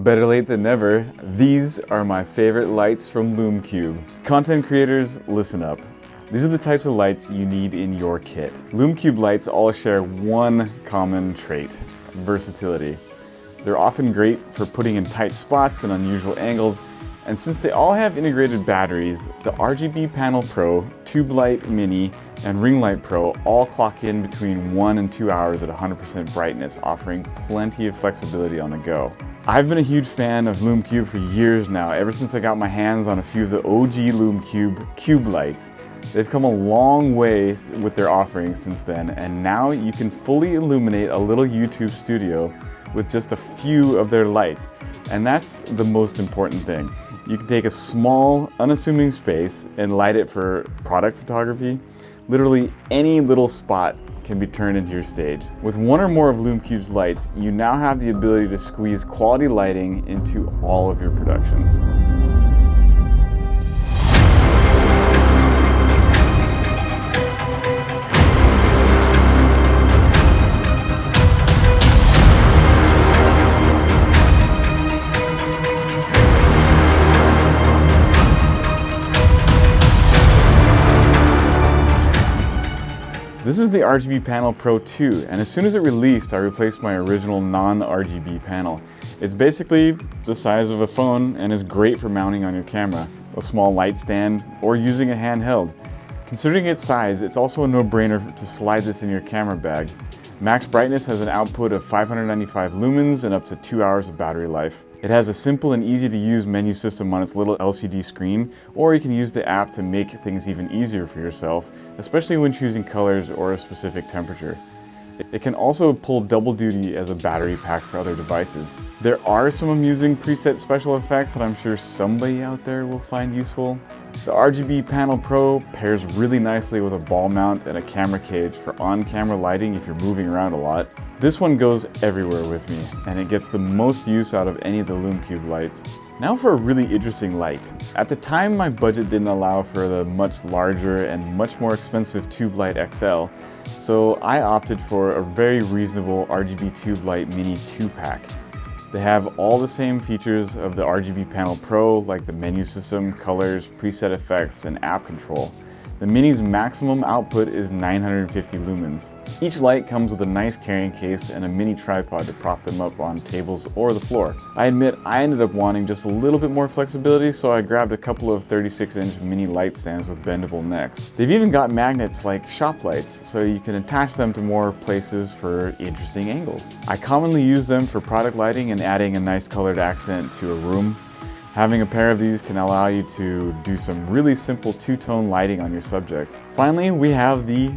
Better late than never, these are my favorite lights from Lume Cube. Content creators, listen up. These are the types of lights you need in your kit. Lume Cube lights all share one common trait: versatility. They're often great for putting in tight spots and unusual angles, and since they all have integrated batteries, the RGB Panel Pro, Tube Light Mini, and Ring Light Pro all clock in between 1 and 2 hours at 100% brightness, offering plenty of flexibility on the go. I've been a huge fan of Lume Cube for years now, ever since I got my hands on a few of the OG Lume Cube lights. They've come a long way with their offerings since then, and now you can fully illuminate a little YouTube studio with just a few of their lights. And that's the most important thing. You can take a small, unassuming space and light it for product photography. Literally any little spot can be turned into your stage. With one or more of Lume Cube's lights, you now have the ability to squeeze quality lighting into all of your productions. This is the RGB Panel Pro 2, and as soon as it released, I replaced my original non-RGB panel. It's basically the size of a phone and is great for mounting on your camera, a small light stand, or using a handheld. Considering its size, it's also a no-brainer to slide this in your camera bag. Max brightness has an output of 595 lumens and up to 2 hours of battery life. It has a simple and easy to use menu system on its little LCD screen, or you can use the app to make things even easier for yourself, especially when choosing colors or a specific temperature. It can also pull double duty as a battery pack for other devices. There are some amusing preset special effects that I'm sure somebody out there will find useful. The RGB Panel Pro pairs really nicely with a ball mount and a camera cage for on-camera lighting if you're moving around a lot. This one goes everywhere with me, and it gets the most use out of any of the Lume Cube lights. Now for a really interesting light. At the time, my budget didn't allow for the much larger and much more expensive Tube Light XL, so I opted for a very reasonable RGB Tube Light Mini 2-pack. They have all the same features of the RGB Panel Pro, like the menu system, colors, preset effects, and app control. The Mini's maximum output is 950 lumens. Each light comes with a nice carrying case and a mini tripod to prop them up on tables or the floor. I admit I ended up wanting just a little bit more flexibility, so I grabbed a couple of 36-inch mini light stands with bendable necks. They've even got magnets like shop lights, so you can attach them to more places for interesting angles. I commonly use them for product lighting and adding a nice colored accent to a room. Having a pair of these can allow you to do some really simple two-tone lighting on your subject. Finally, we have the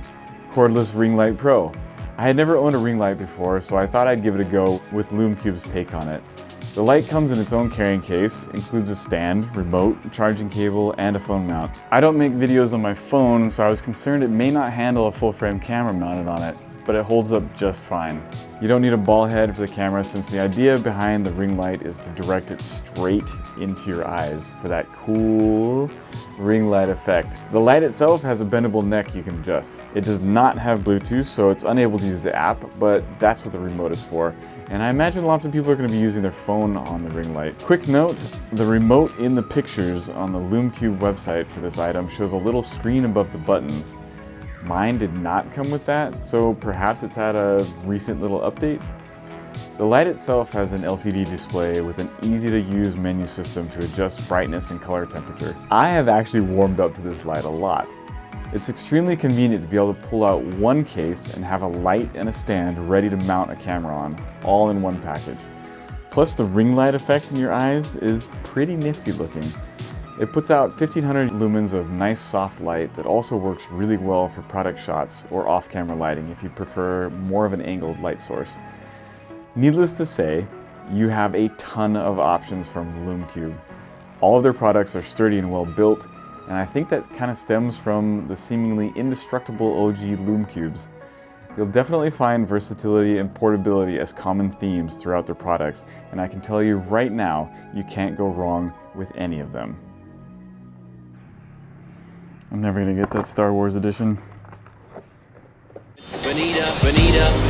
cordless Ring Light Pro. I had never owned a ring light before, so I thought I'd give it a go with Lume Cube's take on it. The light comes in its own carrying case, includes a stand, remote, charging cable, and a phone mount. I don't make videos on my phone, so I was concerned it may not handle a full-frame camera mounted on it, but it holds up just fine. You don't need a ball head for the camera, since the idea behind the ring light is to direct it straight into your eyes for that cool ring light effect. The light itself has a bendable neck you can adjust. It does not have Bluetooth, so it's unable to use the app, but that's what the remote is for. And I imagine lots of people are going to be using their phone on the ring light. Quick note, the remote in the pictures on the Lume Cube website for this item shows a little screen above the buttons. Mine did not come with that, so perhaps it's had a recent little update. The light itself has an LCD display with an easy-to-use menu system to adjust brightness and color temperature. I have actually warmed up to this light a lot. It's extremely convenient to be able to pull out one case and have a light and a stand ready to mount a camera on, all in one package. Plus, the ring light effect in your eyes is pretty nifty looking. It puts out 1500 lumens of nice soft light that also works really well for product shots or off-camera lighting if you prefer more of an angled light source. Needless to say, you have a ton of options from Lume Cube. All of their products are sturdy and well built, and I think that kind of stems from the seemingly indestructible OG Lume Cubes. You'll definitely find versatility and portability as common themes throughout their products, and I can tell you right now, you can't go wrong with any of them. I'm never gonna get that Star Wars edition. Bonita, Bonita.